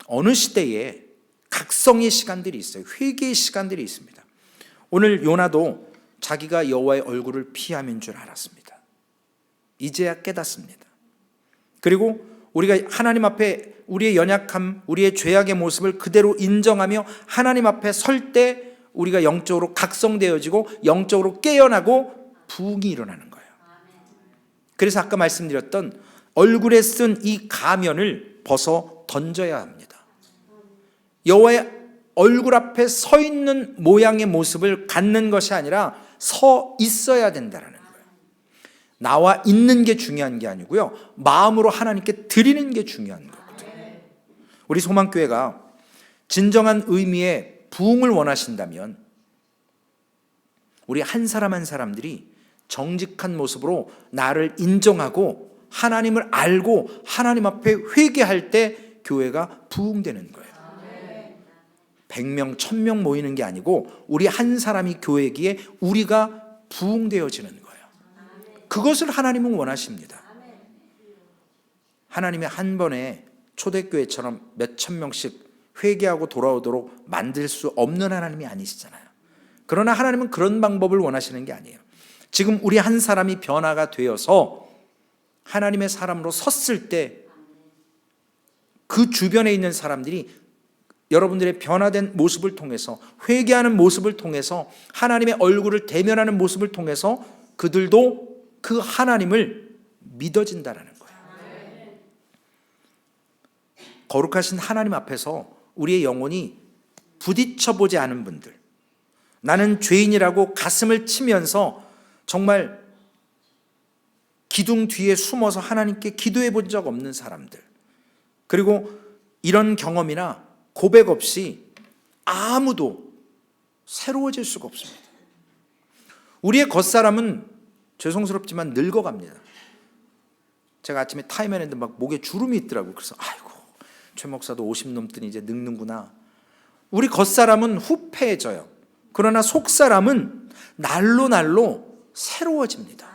어느 시대에 각성의 시간들이 있어요. 회개의 시간들이 있습니다. 오늘 요나도 자기가 여호와의 얼굴을 피함인 줄 알았습니다. 이제야 깨닫습니다. 그리고 우리가 하나님 앞에 우리의 연약함, 우리의 죄악의 모습을 그대로 인정하며 하나님 앞에 설 때 우리가 영적으로 각성되어지고 영적으로 깨어나고 부흥이 일어나는 거예요. 그래서 아까 말씀드렸던 얼굴에 쓴 이 가면을 벗어 던져야 합니다. 여호와의 얼굴 앞에 서 있는 모양의 모습을 갖는 것이 아니라 서 있어야 된다는 거예요. 나와 있는 게 중요한 게 아니고요, 마음으로 하나님께 드리는 게 중요한 거거든요. 우리 소망교회가 진정한 의미의 부흥을 원하신다면 우리 한 사람 한 사람들이 정직한 모습으로 나를 인정하고 하나님을 알고 하나님 앞에 회개할 때 교회가 부흥되는 거예요. 100명, 1000명 모이는 게 아니고 우리 한 사람이 교회기에 우리가 부흥되어지는 거예요. 그것을 하나님은 원하십니다. 하나님이 한 번에 초대교회처럼 몇천 명씩 회개하고 돌아오도록 만들 수 없는 하나님이 아니시잖아요. 그러나 하나님은 그런 방법을 원하시는 게 아니에요. 지금 우리 한 사람이 변화가 되어서 하나님의 사람으로 섰을 때 그 주변에 있는 사람들이 여러분들의 변화된 모습을 통해서, 회개하는 모습을 통해서, 하나님의 얼굴을 대면하는 모습을 통해서 그들도 그 하나님을 믿어진다라는 거예요. 거룩하신 하나님 앞에서 우리의 영혼이 부딪혀보지 않은 분들, 나는 죄인이라고 가슴을 치면서 정말 기둥 뒤에 숨어서 하나님께 기도해 본 적 없는 사람들, 그리고 이런 경험이나 고백 없이 아무도 새로워질 수가 없습니다. 우리의 겉사람은 죄송스럽지만 늙어갑니다. 제가 아침에 타임을 했는데 막 목에 주름이 있더라고요. 그래서 아이고, 최 목사도 50 넘더니 이제 늙는구나. 우리 겉사람은 후패해져요. 그러나 속사람은 날로 날로 새로워집니다.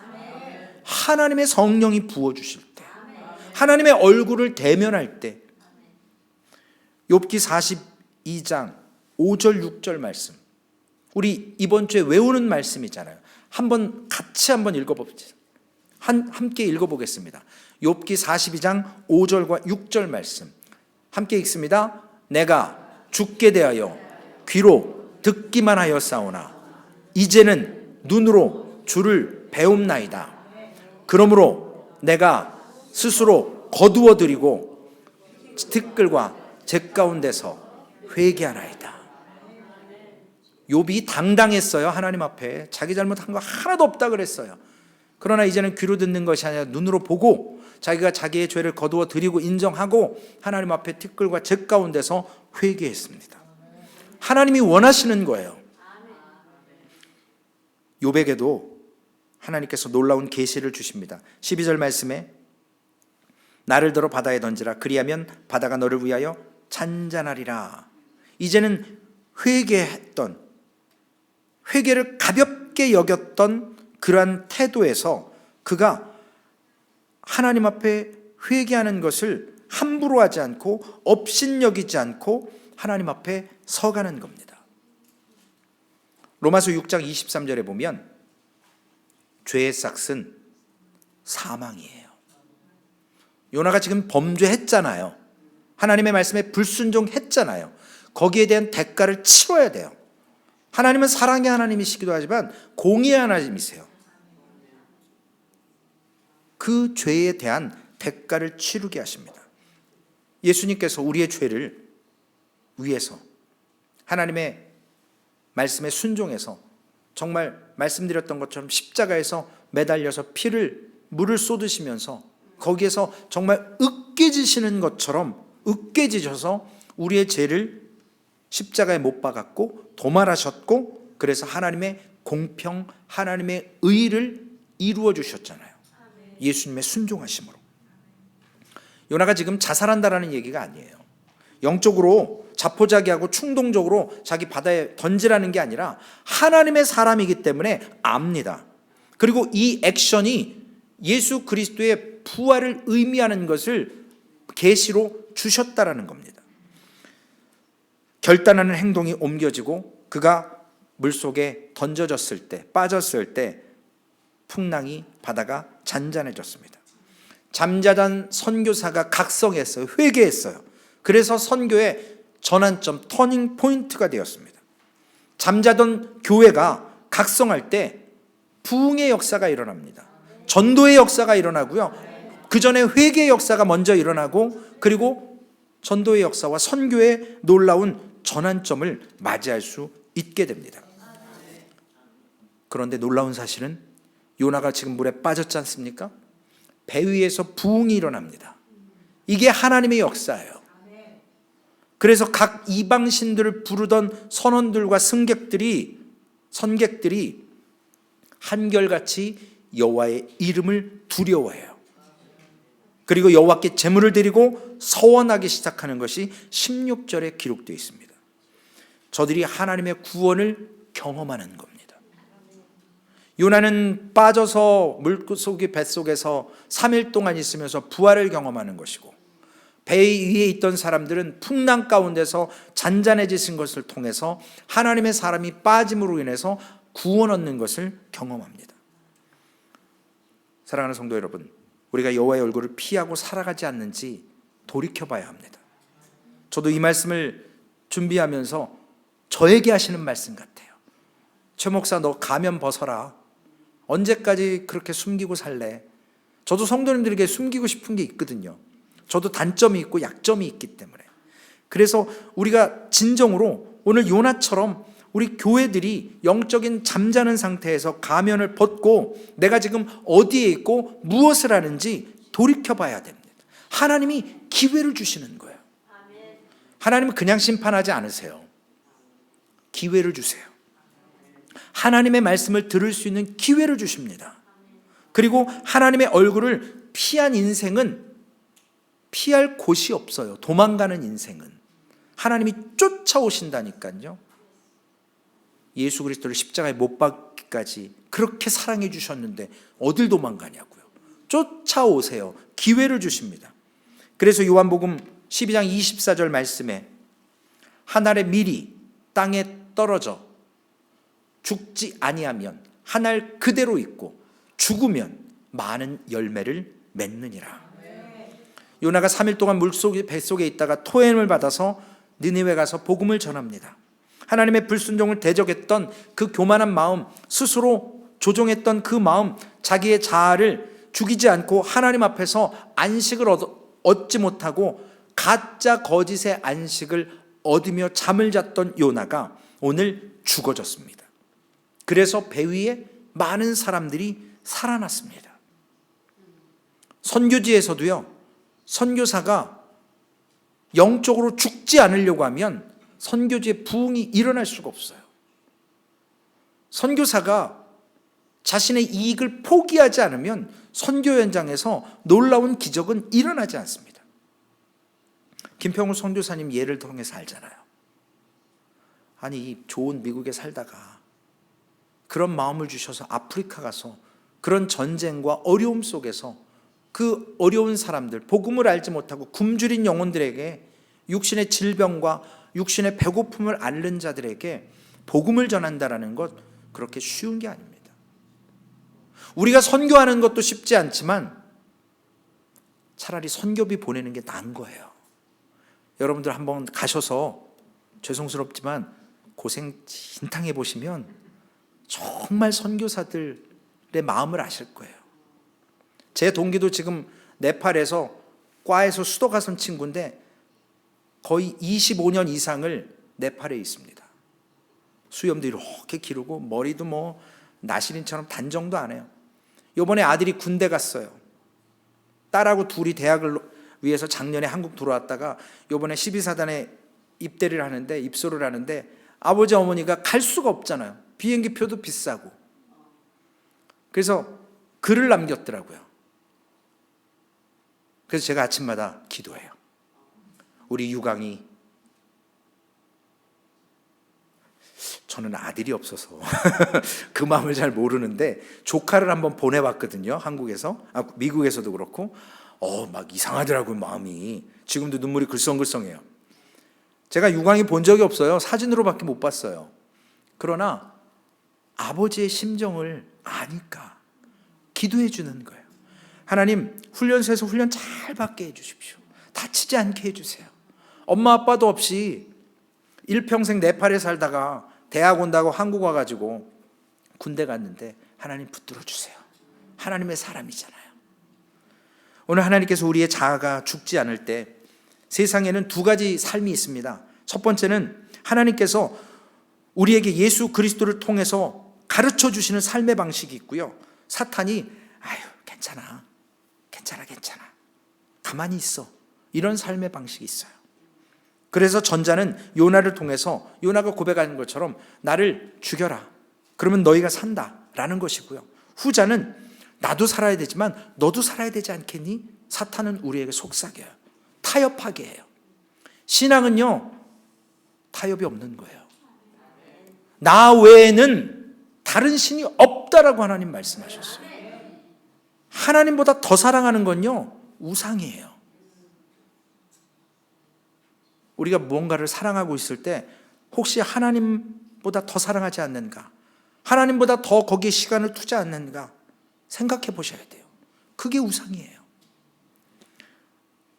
하나님의 성령이 부어주실 때, 하나님의 얼굴을 대면할 때. 욥기 42장 5절 6절 말씀, 우리 이번 주에 외우는 말씀이잖아요. 같이 한번 읽어봅시다. 함께 읽어보겠습니다. 욥기 42장 5절과 6절 말씀 함께 읽습니다. 내가 죽게 대하여 귀로 듣기만 하였사오나 이제는 눈으로 주를 배움나이다. 그러므로 내가 스스로 거두어드리고 티끌과 제 가운데서 회개하나이다. 욥이 당당했어요. 하나님 앞에 자기 잘못한 거 하나도 없다 그랬어요. 그러나 이제는 귀로 듣는 것이 아니라 눈으로 보고 자기가 자기의 죄를 거두어 드리고 인정하고 하나님 앞에 티끌과 제 가운데서 회개했습니다. 하나님이 원하시는 거예요. 욥에게도 하나님께서 놀라운 계시를 주십니다. 12절 말씀에 나를 들어 바다에 던지라. 그리하면 바다가 너를 위하여 잔잔하리라. 이제는 회개를 가볍게 여겼던 그러한 태도에서 그가 하나님 앞에 회개하는 것을 함부로 하지 않고 업신여기지 않고 하나님 앞에 서가는 겁니다. 로마서 6장 23절에 보면 죄의 싹은 사망이에요. 요나가 지금 범죄했잖아요. 하나님의 말씀에 불순종했잖아요. 거기에 대한 대가를 치러야 돼요. 하나님은 사랑의 하나님이시기도 하지만 공의의 하나님이세요. 그 죄에 대한 대가를 치르게 하십니다. 예수님께서 우리의 죄를 위해서 하나님의 말씀에 순종해서 정말 말씀드렸던 것처럼 십자가에서 매달려서 물을 쏟으시면서 거기에서 정말 으깨지시는 것처럼 으깨지셔서 우리의 죄를 십자가에 못 박았고 도말하셨고, 그래서 하나님의 공평, 하나님의 의를 이루어 주셨잖아요. 예수님의 순종하심으로. 요나가 지금 자살한다라는 얘기가 아니에요. 영적으로 자포자기하고 충동적으로 자기 바다에 던지라는 게 아니라 하나님의 사람이기 때문에 압니다. 그리고 이 액션이 예수 그리스도의 부활을 의미하는 것을 계시로 주셨다라는 겁니다. 결단하는 행동이 옮겨지고 그가 물속에 던져졌을 때, 빠졌을 때 풍랑이, 바다가 잔잔해졌습니다. 잠자던 선교사가 각성했어요. 회개했어요. 그래서 선교의 전환점, 터닝 포인트가 되었습니다. 잠자던 교회가 각성할 때 부흥의 역사가 일어납니다. 전도의 역사가 일어나고요. 그 전에 회개의 역사가 먼저 일어나고, 그리고 전도의 역사와 선교의 놀라운 전환점을 맞이할 수 있게 됩니다. 그런데 놀라운 사실은 요나가 지금 물에 빠졌지 않습니까? 배 위에서 부흥이 일어납니다. 이게 하나님의 역사예요. 그래서 각 이방신들을 부르던 선원들과 선객들이 한결같이 여호와의 이름을 두려워해요. 그리고 여호와께 제물을 드리고 서원하기 시작하는 것이 16절에 기록되어 있습니다. 저들이 하나님의 구원을 경험하는 겁니다. 요나는 빠져서 물속의 뱃속에서 3일 동안 있으면서 부활을 경험하는 것이고, 배 위에 있던 사람들은 풍랑 가운데서 잔잔해지신 것을 통해서 하나님의 사람이 빠짐으로 인해서 구원 얻는 것을 경험합니다. 사랑하는 성도 여러분, 우리가 여호와의 얼굴을 피하고 살아가지 않는지 돌이켜봐야 합니다. 저도 이 말씀을 준비하면서 저에게 하시는 말씀 같아요. 최 목사, 너 가면 벗어라. 언제까지 그렇게 숨기고 살래? 저도 성도님들에게 숨기고 싶은 게 있거든요. 저도 단점이 있고 약점이 있기 때문에. 그래서 우리가 진정으로 오늘 요나처럼 우리 교회들이 영적인 잠자는 상태에서 가면을 벗고 내가 지금 어디에 있고 무엇을 하는지 돌이켜봐야 됩니다. 하나님이 기회를 주시는 거예요. 하나님은 그냥 심판하지 않으세요. 기회를 주세요. 하나님의 말씀을 들을 수 있는 기회를 주십니다. 그리고 하나님의 얼굴을 피한 인생은 피할 곳이 없어요. 도망가는 인생은 하나님이 쫓아오신다니까요. 예수 그리스도를 십자가에 못 박기까지 그렇게 사랑해 주셨는데 어딜 도망가냐고요. 쫓아오세요. 기회를 주십니다. 그래서 요한복음 12장 24절 말씀에 한 알의 밀이 땅에 떨어져 죽지 아니하면 한 알 그대로 있고 죽으면 많은 열매를 맺느니라. 요나가 3일 동안 물속에 뱃속에 있다가 토해냄을 받아서 니느웨 가서 복음을 전합니다. 하나님의 불순종을 대적했던 그 교만한 마음, 스스로 조종했던 그 마음, 자기의 자아를 죽이지 않고 하나님 앞에서 안식을 얻지 못하고 가짜 거짓의 안식을 얻으며 잠을 잤던 요나가 오늘 죽어졌습니다. 그래서 배 위에 많은 사람들이 살아났습니다. 선교지에서도요, 선교사가 영적으로 죽지 않으려고 하면 선교지에 부흥이 일어날 수가 없어요. 선교사가 자신의 이익을 포기하지 않으면 선교 현장에서 놀라운 기적은 일어나지 않습니다. 김평우 선교사님 예를 통해서 알잖아요. 아니, 좋은 미국에 살다가 그런 마음을 주셔서 아프리카 가서 그런 전쟁과 어려움 속에서 그 어려운 사람들, 복음을 알지 못하고 굶주린 영혼들에게 육신의 질병과 육신의 배고픔을 앓는 자들에게 복음을 전한다라는 것, 그렇게 쉬운 게 아닙니다. 우리가 선교하는 것도 쉽지 않지만 차라리 선교비 보내는 게 나은 거예요. 여러분들 한번 가셔서 죄송스럽지만 고생 진탕해 보시면 정말 선교사들의 마음을 아실 거예요. 제 동기도 지금 네팔에서 과에서 수도 가선 친구인데 거의 25년 이상을 네팔에 있습니다. 수염도 이렇게 기르고 머리도 뭐 나시린처럼 단정도 안 해요. 이번에 아들이 군대 갔어요. 딸하고 둘이 대학을 위해서 작년에 한국 들어왔다가 이번에 12사단에 입대를 하는데, 입소를 하는데 아버지 어머니가 갈 수가 없잖아요. 비행기 표도 비싸고. 그래서 글을 남겼더라고요. 그래서 제가 아침마다 기도해요. 우리 유강이, 저는 아들이 없어서 그 마음을 잘 모르는데 조카를 한번 보내봤거든요. 한국에서, 미국에서도 그렇고 막 이상하더라고요. 마음이 지금도 눈물이 글썽글썽해요. 제가 유광이 본 적이 없어요. 사진으로밖에 못 봤어요. 그러나 아버지의 심정을 아니까 기도해 주는 거예요. 하나님, 훈련소에서 훈련 잘 받게 해주십시오. 다치지 않게 해주세요. 엄마 아빠도 없이 일평생 네팔에 살다가 대학 온다고 한국 와가지고 군대 갔는데 하나님 붙들어 주세요. 하나님의 사람이잖아요. 오늘 하나님께서 우리의 자아가 죽지 않을 때 세상에는 두 가지 삶이 있습니다. 첫 번째는 하나님께서 우리에게 예수 그리스도를 통해서 가르쳐 주시는 삶의 방식이 있고요. 사탄이 괜찮아 가만히 있어, 이런 삶의 방식이 있어요. 그래서 전자는 요나를 통해서 요나가 고백하는 것처럼 나를 죽여라, 그러면 너희가 산다 라는 것이고요. 후자는 나도 살아야 되지만 너도 살아야 되지 않겠니? 사탄은 우리에게 속삭여요. 타협하게 해요. 신앙은요, 타협이 없는 거예요. 나 외에는 다른 신이 없다라고 하나님 말씀하셨어요. 하나님보다 더 사랑하는 건요, 우상이에요. 우리가 무언가를 사랑하고 있을 때 혹시 하나님보다 더 사랑하지 않는가? 하나님보다 더 거기에 시간을 투자 않는가? 생각해 보셔야 돼요. 그게 우상이에요.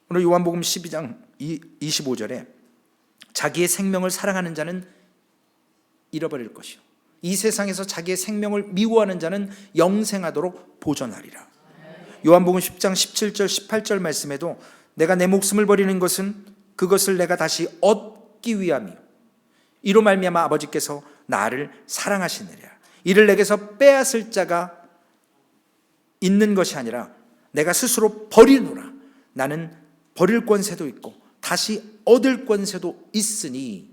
오늘 요한복음 12장 25절에 자기의 생명을 사랑하는 자는 잃어버릴 것이요 이 세상에서 자기의 생명을 미워하는 자는 영생하도록 보존하리라. 요한복음 10장 17절 18절 말씀에도 내가 내 목숨을 버리는 것은 그것을 내가 다시 얻기 위함이요 이로 말미암아 아버지께서 나를 사랑하시느니라. 이를 내게서 빼앗을 자가 있는 것이 아니라 내가 스스로 버리노라. 나는 버릴 권세도 있고 다시 얻을 권세도 있으니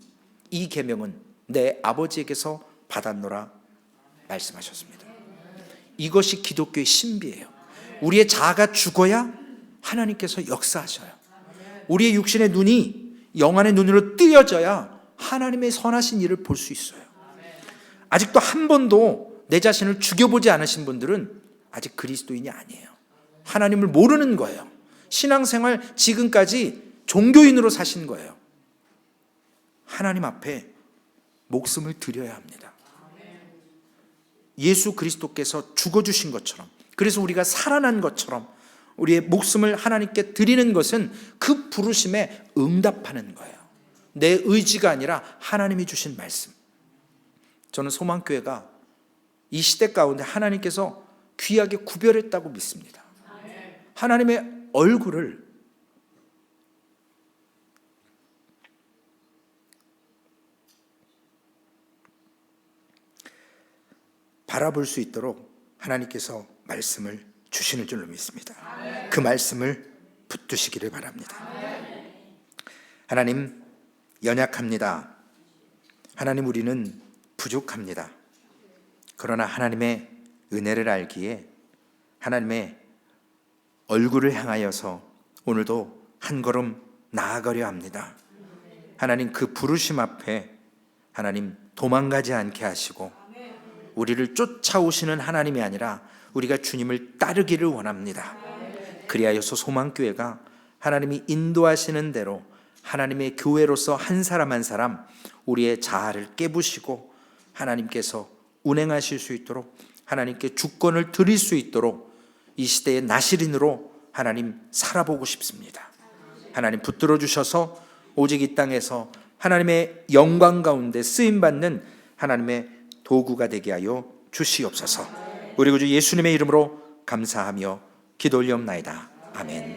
이 계명은 내 아버지에게서 받았노라 말씀하셨습니다. 이것이 기독교의 신비예요. 우리의 자아가 죽어야 하나님께서 역사하셔요. 우리의 육신의 눈이 영안의 눈으로 뜨여져야 하나님의 선하신 일을 볼 수 있어요. 아직도 한 번도 내 자신을 죽여보지 않으신 분들은 아직 그리스도인이 아니에요. 하나님을 모르는 거예요. 신앙생활 지금까지 종교인으로 사신 거예요. 하나님 앞에 목숨을 드려야 합니다. 예수 그리스도께서 죽어주신 것처럼, 그래서 우리가 살아난 것처럼 우리의 목숨을 하나님께 드리는 것은 그 부르심에 응답하는 거예요. 내 의지가 아니라 하나님이 주신 말씀. 저는 소망교회가 이 시대 가운데 하나님께서 귀하게 구별했다고 믿습니다. 하나님의 얼굴을 바라볼 수 있도록 하나님께서 말씀을 주시는 줄로 믿습니다. 그 말씀을 붙드시기를 바랍니다. 하나님, 연약합니다. 하나님, 우리는 부족합니다. 그러나 하나님의 은혜를 알기에 하나님의 얼굴을 향하여서 오늘도 한 걸음 나아가려 합니다. 하나님, 그 부르심 앞에 하나님 도망가지 않게 하시고 우리를 쫓아오시는 하나님이 아니라 우리가 주님을 따르기를 원합니다. 그리하여서 소망교회가 하나님이 인도하시는 대로 하나님의 교회로서 한 사람 한 사람 우리의 자아를 깨부시고 하나님께서 운행하실 수 있도록, 하나님께 주권을 드릴 수 있도록 이 시대의 나시린으로 하나님 살아보고 싶습니다. 하나님 붙들어 주셔서 오직 이 땅에서 하나님의 영광 가운데 쓰임받는 하나님의 도구가 되게 하여 주시옵소서. 우리 구주 예수님의 이름으로 감사하며 기도 올리옵나이다. 아멘.